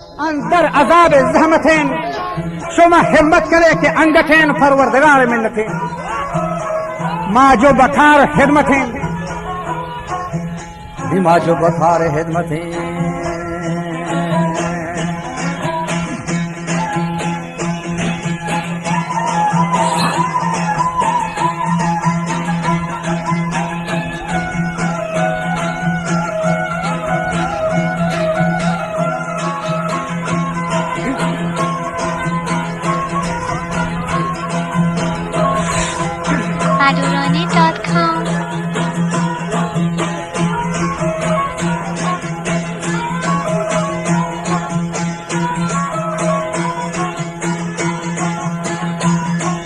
अंदर अजाब जहमतें शुमा हिम्मत करे कि अंगठें परवरदिगार मिन्नतें माँ जो बखार हिदमतें माँ जो बखार हिदमतें Madurani.com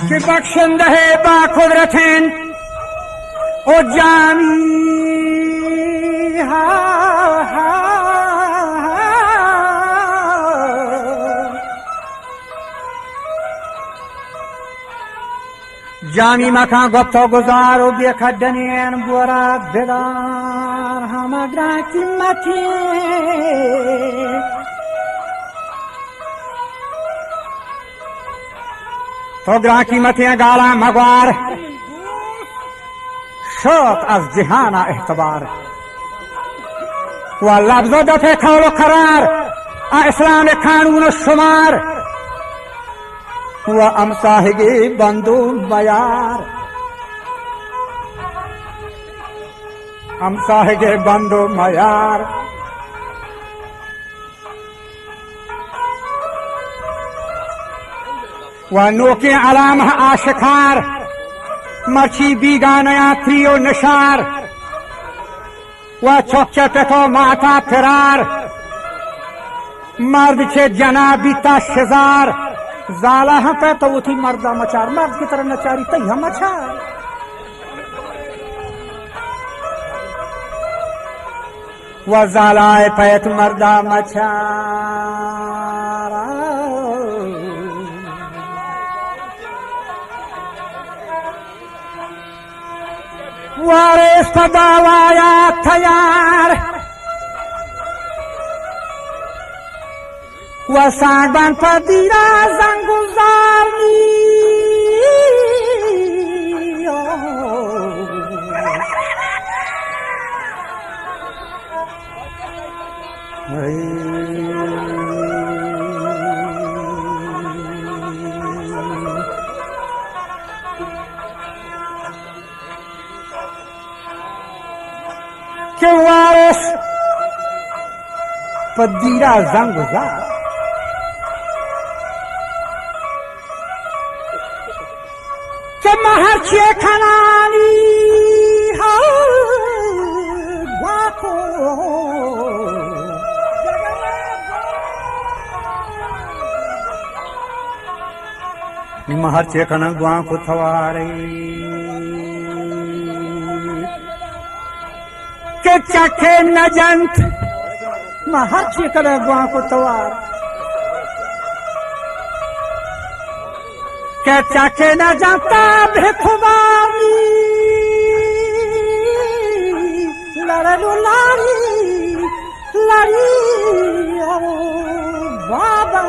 कि बख्शंद है बाकुदरतें ओ जानी जामी मका गप्तो गुजारो बेखडनेन बोरा बेदार हमग्रा की मथे तो ग्रा की मथे गाला मगवार शोक अज जिहाना एहतबार व लफ्जो दफे खौलो करार आ इस्लाम कानून शुमार व अमसाहिगे बंदो मयार अमसाहिगे बंदो मयार व नोके अलाम आशिकार मर्ची बीगानया त्रियो निशार व चौके पे तो माता फिरार मर्द छे जनाबी ताशजार जाला हम पे तो उठी मर्दा मचार मर्द की तरह नचारी तई हम मचार व जालाए पैत मर्दा मचार वारे सदावाया थयार व सांगबान पदीरा जंगुजारनी के वारिस पदीरा जंगुजार के महर छे खनानी हो वाको महर छे खना गुआ को थवारे के चखे नजंत महर छे खना गुआ को थवार के चाके न जाता भेखुबानी लड़ू लारी लड़ी ओ बाबा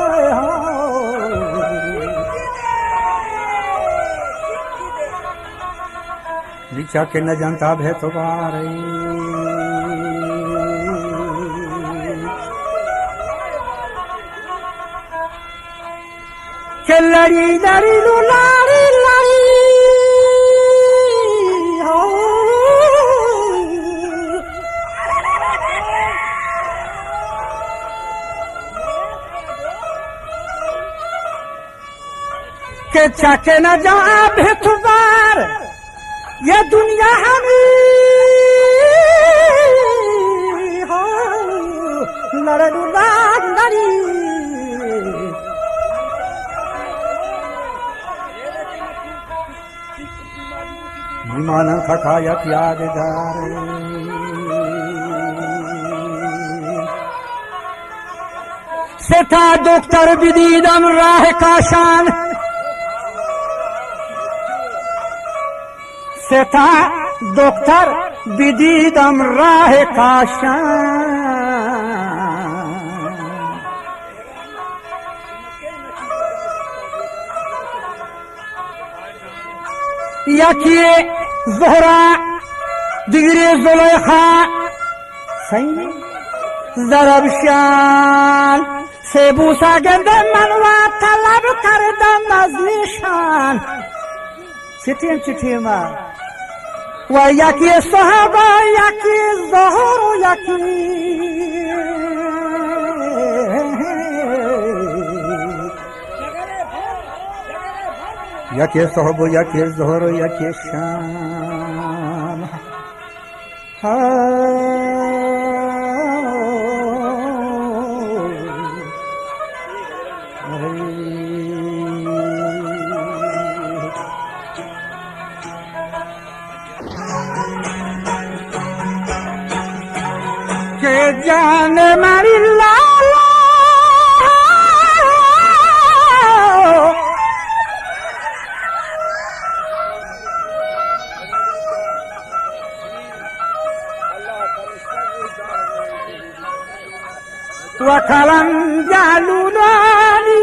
नीचा के न जानता भेखुबारी के लड़ी लड़ी लू लारी लड़ी हो के चाके न जा भेतुबार ये दुनिया हमी हो लड़ू लड़ी विमान खखाया यादगार सेठा डॉक्टर विदीदम राह काशान सेठा डॉक्टर विदीदम राह काशान یکی زهرا دیگری زلیخا سین زربشان سبوسا گند منوا طلب کردم از نشان چتیم و یکی صحابه یکی زهر و یکی صحابه یکی زهر و یکی شام که جان مری لالا و کلم جالونانی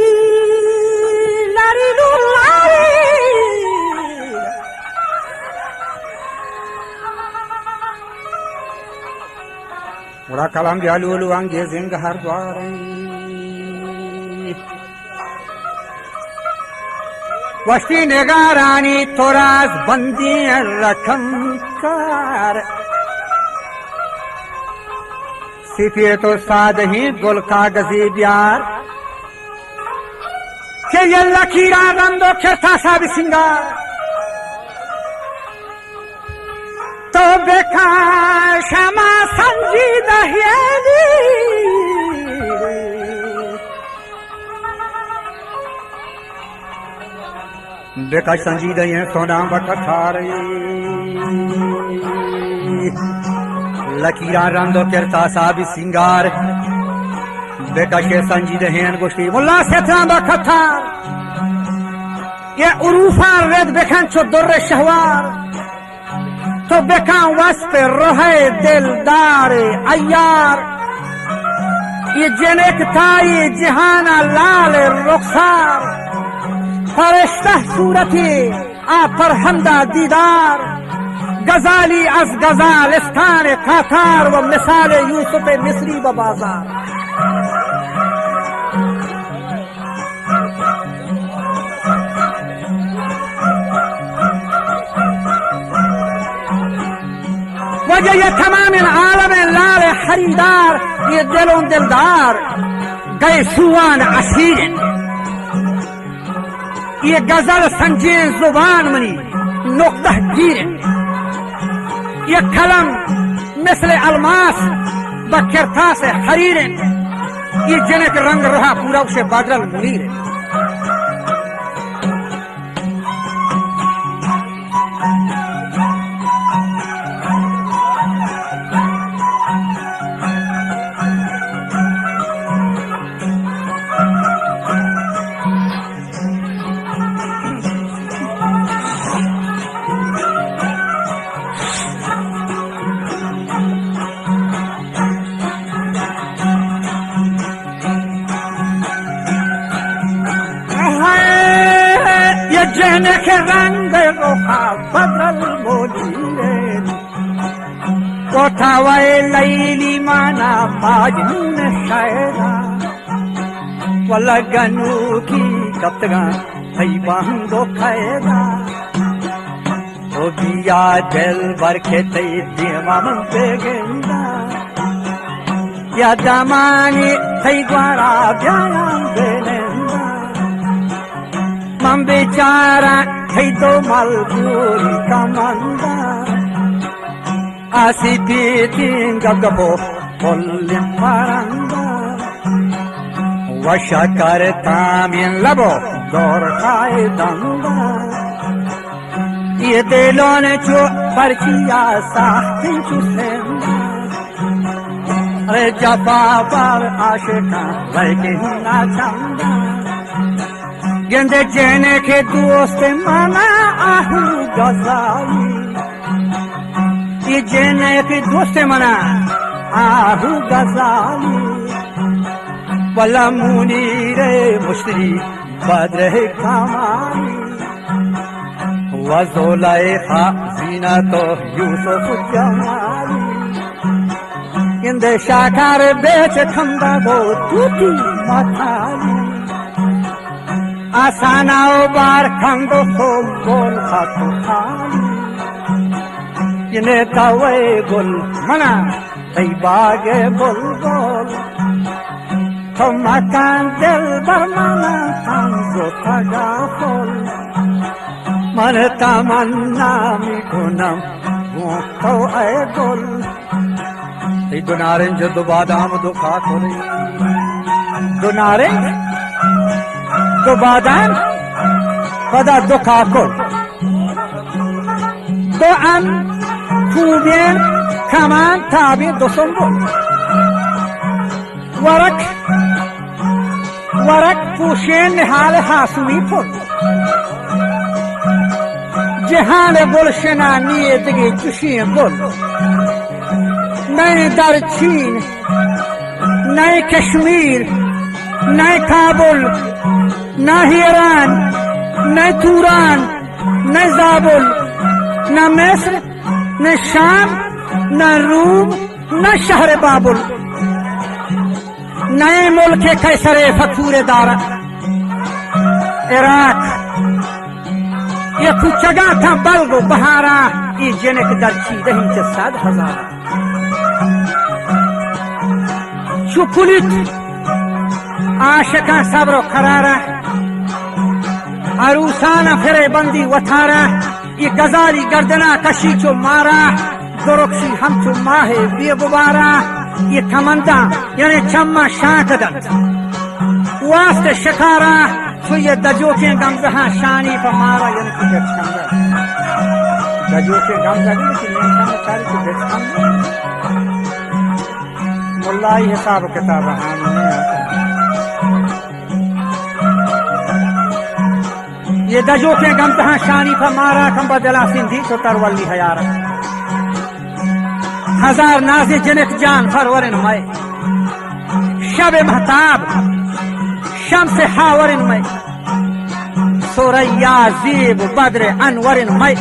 لاری لولاری ورا کلام جالولو انگیزنگ هر دواری وشتی نگارانی توراز بندی رکم کار سیپی تو ساده ہی گل کاغذی بیار کہ یہ لکیران رندو کرتا سا سنگار تو بکا شما سنجیدہ یعنی بکا سنجیدہ یہ سونا بکتھاری لکیران رندو کرتا سا سنگار بکا شے سنجیدہ ہیں گوشتی ملا ستران بکتھار یہ عروفان رد بکن چو در شہوار تو بکن وسط روح دلدار ایار یہ جنک تائی جہانا لال رخسار فرشتہ صورتی پر حمدہ دیدار غزالی از غزالستان قطار و مثال یوسف مصری و بازار وجہ یہ تمام عالم لال خریدار یہ دلوں دلدار گئے سوان اسیر یہ غزل سنجین زبان منی نقطہ گیر یہ کلم مثل الماس بکرتاس حریر یہ جنک رنگ رہا پورا اسے بدل منیر جنک رنگ روخا بدل بولیر کوتھاوائے لیلی مانا ماجنون شاعرہ ولگنو کی کتگاں تھئی باندو خیرہ او بیا دل برکے تئی دیما من بگندا یا دمانی تئی دوارا بیان بینندا من بیچارہ تھئی تو ملکوری کماندا آسی پیتین گگبو کل پرندا وشکر تامین لبو دور قائدندا یہ دلون چو پرچیا ساختی چو سندا رے جفا پر عاشقاں لیکن نہ چندا گند جنے کے دوست مانا آہو غزالی یہ جنے کے دوست مانا آہو غزالی ولا منیر مشتری بدر کمالی वज़ुलैखा ज़ीनतो यूसुफ जमाली इंदे शाकार बेच खंदा गो टूटी मथाली आसानाओ बार खंदो सो बोल खातु खाली इने तवे गुल मना तई बागे बुलबुल तो मकान दिल बरमाना तंजो तगाफुल मन तमन्ना मिकुनम वो तो ऐ गुल तई दो नारंज दो बादाम दो खातुरी दो नारंज दो बादाम पदा दो खाकुल दो अन खूबियन कमान ताबी दो संबुल वरक पूशेन निहाल हासुमी फुल जहान गुलशना नीयत के चुशी गुल नए दर चीन नए कश्मीर नए काबुल न ईरान न तुरान न जाबुल न मिस्र न शाम न रूम न शहर बाबुल नए मुल्क कैसरे फतूरे दारा इराक ये कुछ जगह था बल्गो बहारा ये जनक दर्ची रही च 100,000 चुपुलित आशका सब्रो खरारा अरूसाना फिरे बंदी वथारा ये गजारी गर्दना कशी चो मारा दुरुक्षी हम चो माहे बेगुबारा ये कमंदा यानी चम्मा शाकदन वास्ते शिकारा तो ये दजो के गमजहा शानी पर मारा यानी कि बेचकंदा दजो के गमजहा की नियम सारी को बेचकंदा मुल्लाई हिसाब किताब हां ये दजो के गमजहा शानी पर मारा कंबा जला सिंधी तो तरवली हयारा हजार नाज़े जनक जान फरवरन मई शब महताब शम्स हावरन मई सोरैया ज़ीब बद्र अनवरन मई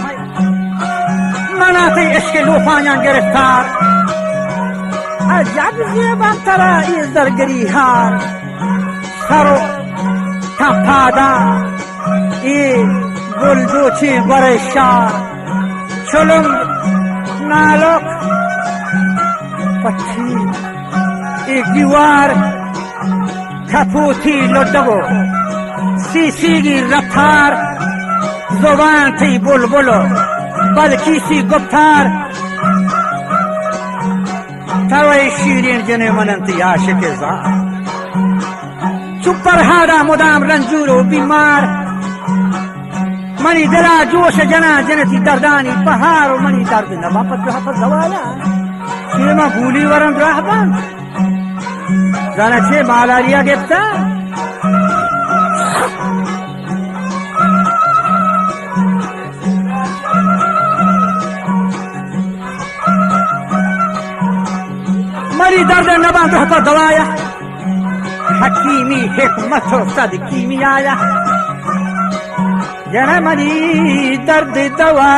मनाते इश्क लूफाया गिरफ्तार अजब ज़ेब तरा ये जरगरी हार सरो थपादा ये गुलजोची बरेशार चुलुम नालोक पक्षी एक दीवार खपूथी लुटबो सीसी की रफ्तार जुबान थी बुलबुलो बल्कि सी गुफ्तार तवे शीरीन जने मनंती आशिक ज़ार चुपर हादा मुदाम रंजूरो बीमार मनी दिला जोश जना जनती दर्दानी पहाड़ मनी दर्द नबापत रहपत दवाया Cema guli waran rahban Zana ce malaria gepta Mari darda naban rahta dawaya Hakimi hikmat sad kimiyaya Jana mari dard dawa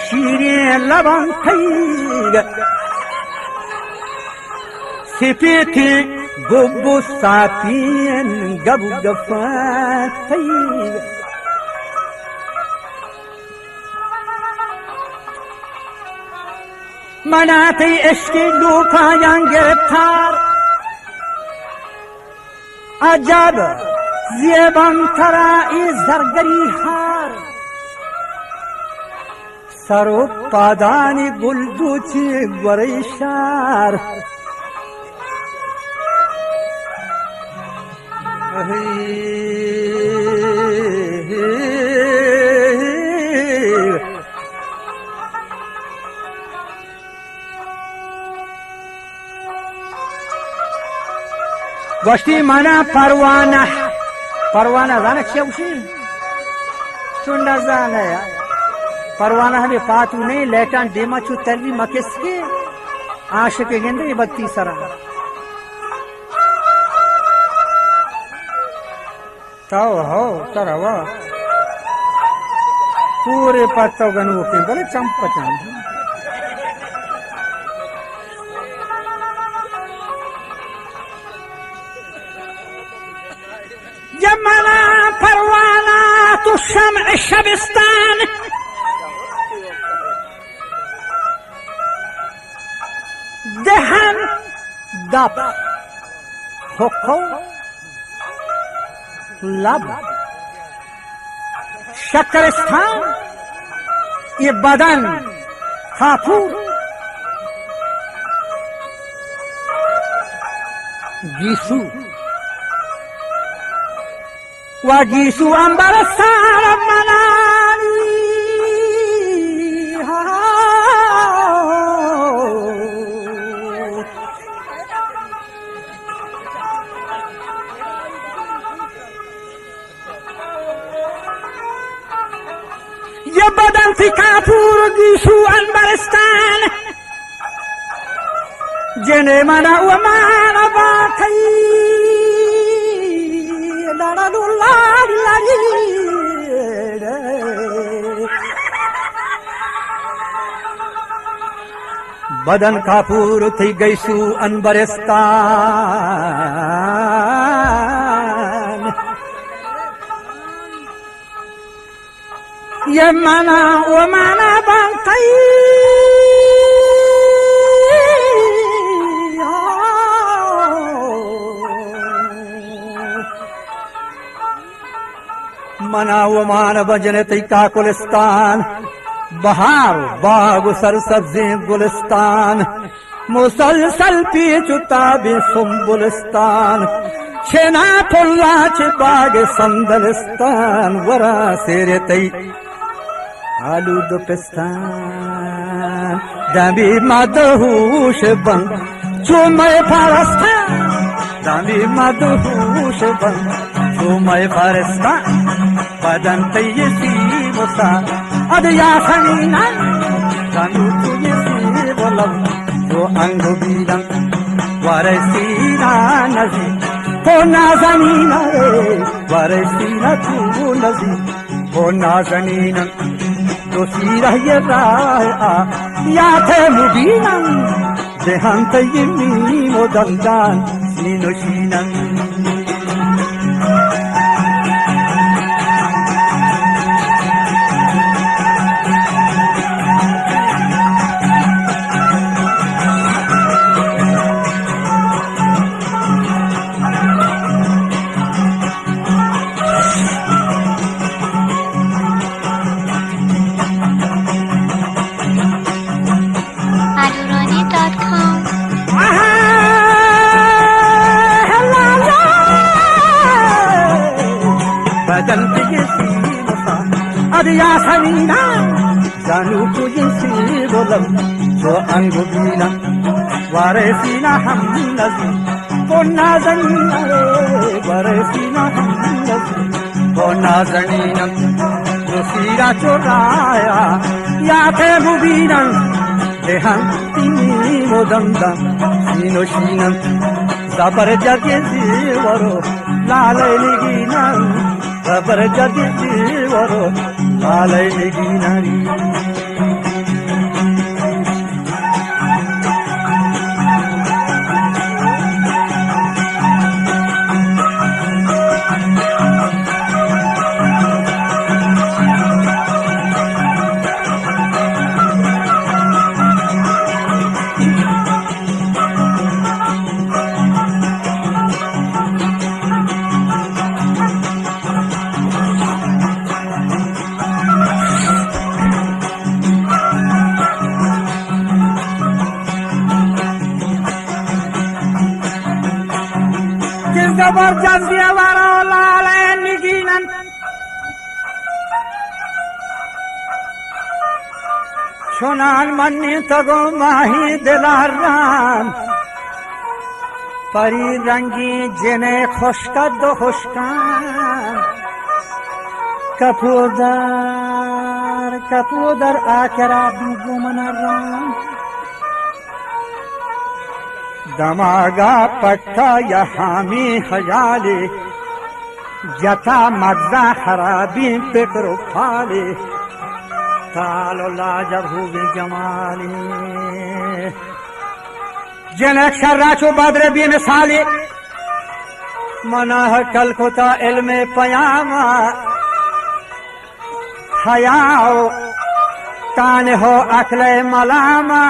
Shirin laban khayga Sipiti gubu satin gabu gafatay Manati eşki lupayan giriftar Acab zeban tarai zargari har Sarup padani gulduchi gwarishar Goshti mana parwana zana chewshi chunda zana ya parwana hame patu nahi letan dema chu talvi makeske aashike gende 32 sara Tao ho tarawa पूरे पत्तों गनु के बोले चंपचान जमाना परवाना तो शम्अ शबिस्तान दहन दप हुक्को लब शक्करिस्तान ये बदन खाफूर गीसू वगीसू अंबरस्तान मनानी ये बदन थी काफूर गीसू अंबरस्तान जिन्हें मना वो माना बाखई बदन कापूर थी गईसू अनबरिस्तान ये माना वो माना बांकई मना वो मान बजने तैका कुलिस्तान बहार बाग सरसब्ज़े गुलिस्तान मुसलसल पीचुता भी सुम्बुलिस्तान छेना पुल्ला च बाग संदलिस्तान वरा सेरे तई आलूद पिस्तान दबी मदहूश बन चुमय फारस्तान दबी मदहूश बन चुमय फारस्तान बदन तयसी मुसा अदया समीना कानू तुयसी बोलम जो अंगो बीलम वरसीना नजी हो नाज़नीना रे वरसीना तू नजी हो नाज़नीना तो सीरा ये राया या थे मुबीना देहांत यमी मोदंदान सीनो शीनन अदिया समीना जानू तुझसे बोलम जो अंगो बीना वारे सीना हम नजी को नाज़नीना वारे सीना हम नजी को नाज़नीना जो सीरा चोराया या थे मुबीना देहान तीनी मोदंदा सीनो शीनम जबर जगे जीवरो लाले लिगिना जबर जगे जीवरो लाले लिगिनारी जबरदस्त वारो लाले निगिनन शोनान मन्नी तगो माही दिलाराम परी रंगी जिने खुशका दो खुशकान कपूदर आकरा बीगो मनाराम दमागा पट्टा यहाँ में हजाले जता मगजा खराबी फिक्र फाले काल लाजब हुए जमाली जनक शर्राचो बद्र भी मिसाली मनाह कल कोता इल्मे पयामा हयाओ तान हो अकले मलामा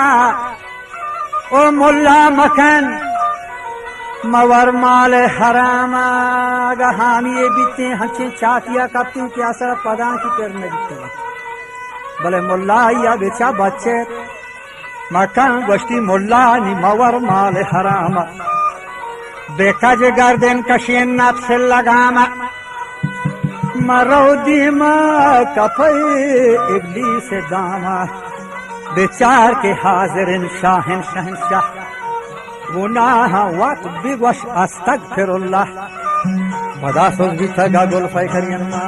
ओ मुल्ला मकन मवर माल हरामा हामी बीते हंचे चातिया कपती प्यासा पदा की करने बीते भले मुल्ला या बेचा बच्चे मकान गोश्ती मुल्ला नी मवर माल हरामा बेकाज गर्दन कशीन नफ्स लगामा मरो दीमा कफे इब्लीस दामा बेचार के हाजिर शाहिन शहनशाह गुनाह वक्त बिगवश अस्तगफिरुल्लाह बदा सोच भी थगा गुल फैखरियन्ना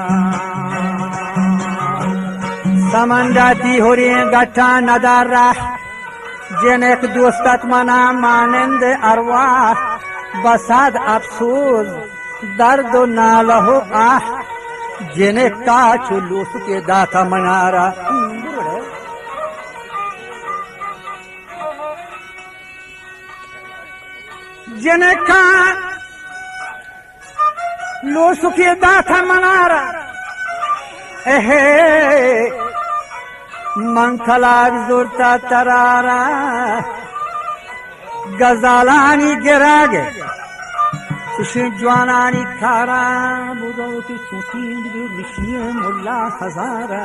समंदाती हो रही गट्टा नदारा जिनेक दोस्तत मना मानंद अरवाह बसाद अफसोस दर्द नालहो आह जिने का चुलूस के दाता मनारा जिने का लूस के दाता मनारा एहे मंखला जुरता तरारा गजालानी गिरागे जवानानी खारा बुदो की छोटी विषय मुल्ला हजारा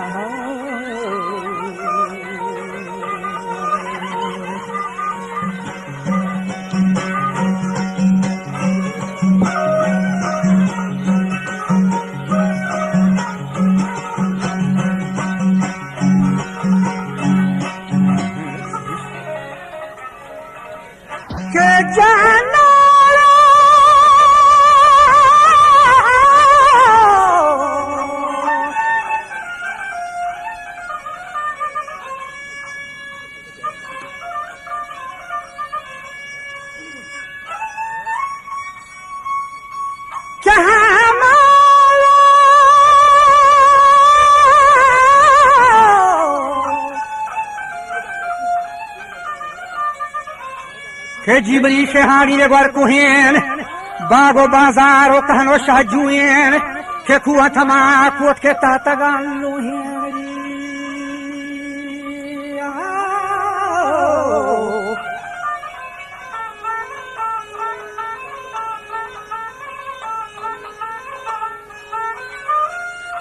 के जाना के जीवनी शहानी ने गर कुहेन बागो बाजारो कहनो शाजुएन के कुआ थमा कोट के तातगान लुहेरी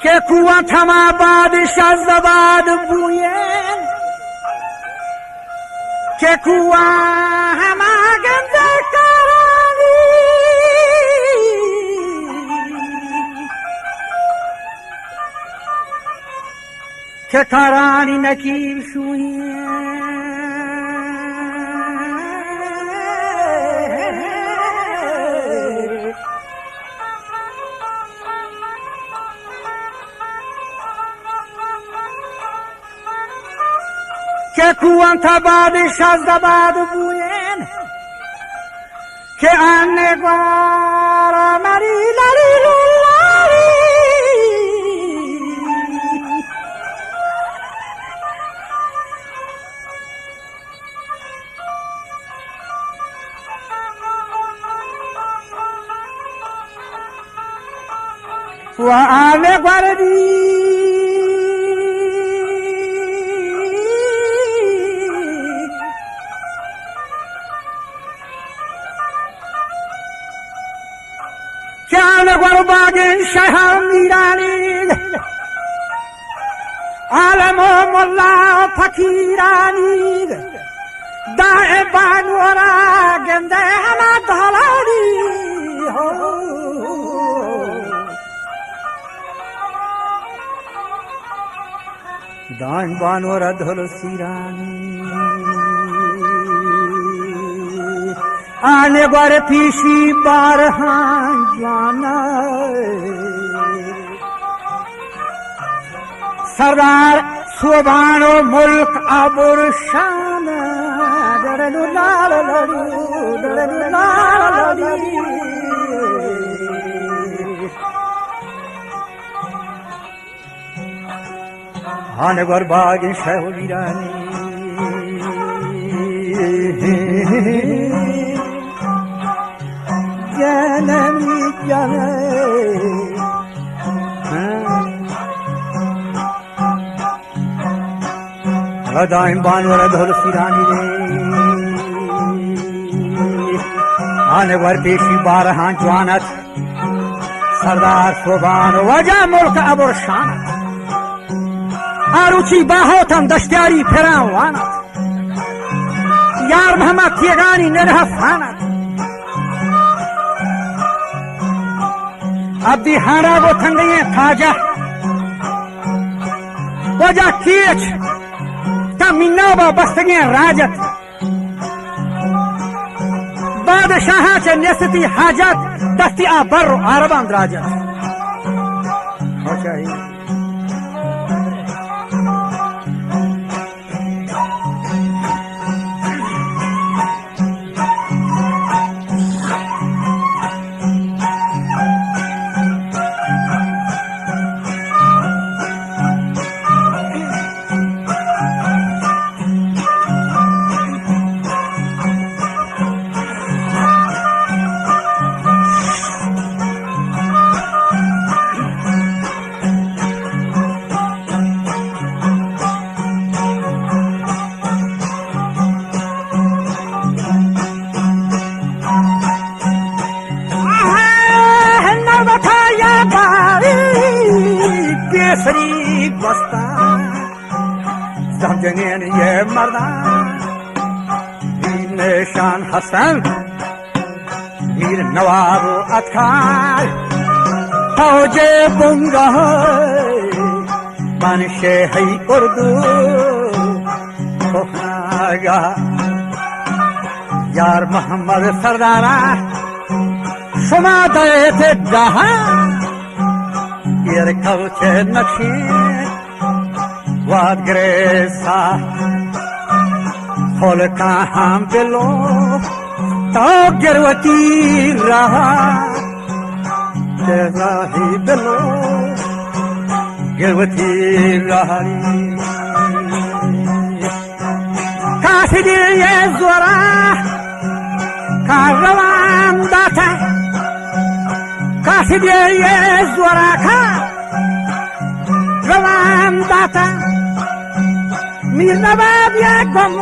के कुआ थमा बादशाह जबाद बुएन के कुआ हमा गंदे करानी के करानी नकीब शुए के कुआं था बादशाह जबाद बुएन के आने ग्वारा मरी लरी लरी वो आने ग्वारा बागें शहर मीरानी आलमो मुल्ला फकीरानी दाए बानवरा गंदे हला धलारी हो दाए बानवरा धल सिरानी आने बारे पीसी बारहा जाना सरदार सुबानो मुल्क अबुर शान डरलू लाल लड़ू डरलू लाल लड़ी آنگار باگ شه ویرانی جانمی جانم دایم بانور دهل سیرانی آنگار پیشی بارهان جوانت سردار صوبان وجه ملک ابرشانت آروچی باهوتم دشتیاری پیران وانت یار محمد تیغانی نره فانت عبدی حانا گو تنگی تاجه وجه کیچ تا مینابا بستگی راجت بادشاہاں چه نستی حاجت دستی آبر و عربان دراجت خوشایی केसरी बस्तान जमजनेन ये मर्दान निशान हसन मीर नवाब अखार फौजे बुंगा मनशे है उर्दू खोखनागा यार मोहम्मद सरदारा शुमा दे जहां Yerkavche nakshi wad gresa khol kaham belo to girwati raha tezahi belo girwati rahari kasidi ye zora karawan data kasidi ye zora ka روان داتا میر نواب یکم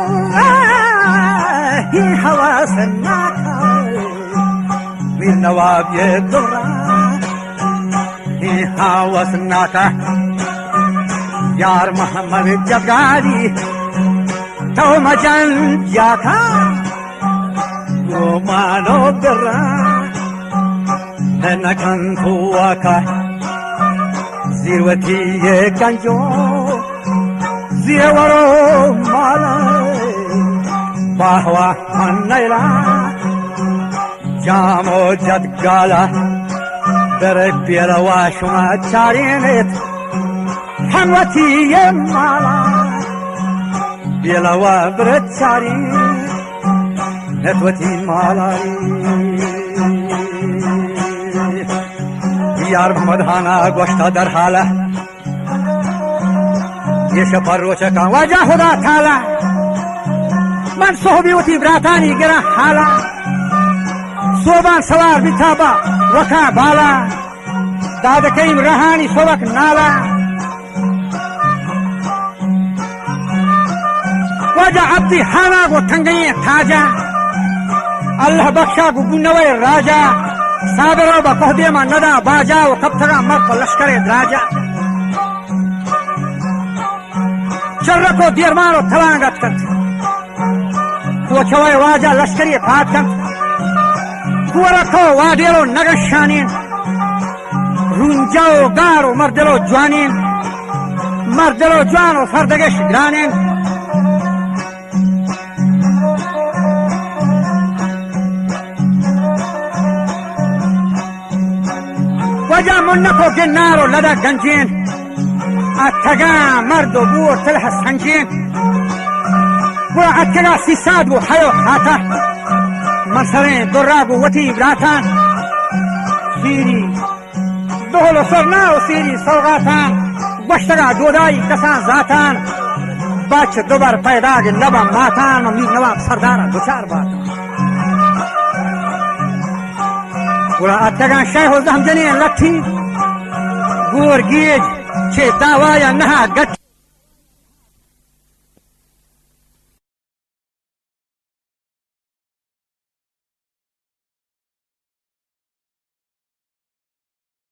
این حواس ناکا میر نواب یکم این حواس ناکا یار محمد جگاری تو مجن جاکا تو مانو برا نکن تو آکا زیروتی گنجو زیورو مالا باهوا من نیلا جامو جدگالا بر بیروا شما چارینت هموتی مالا بیروا بر چارین نتوتی مالاری یار محمدخانا گوشتا در حاله یه شپر روچه کن وجه خدا تعالی من صحبی و تیبراتانی گره حالا صوبان سوار بیتابا وکا بالا دادکیم رهانی صوبک نالا وجه عبدی حانا گو تنگی تاجا الله بخشا گو گنوی راجا صابرو با قهدی ما ندا باجا و کب تگا مرد لشکر دراجا شرکو دیرمانو تلانگت کند کوچوی واجا لشکری پاد کند کورکو وادیلو نگشانین رونجاو گارو مردلو جوانین مردلو جوانو فردگش گرانین وجا منکو گنارو لدا گنجین اتگا مرد و بور تلح سنجین و اتگا سیساد و حیو حاتا منصرین دراغ و وطی براتان سیری دهل و سرنا و سیری سوغاتان गोश्तगा दोदाई कसा जातान बच दोबार पैदा लबा मातान मी नवाब सरदारा दुचार बात पूरा अतगा शाह हो हम जने लठी गोर गेज छे दावा या नहा गट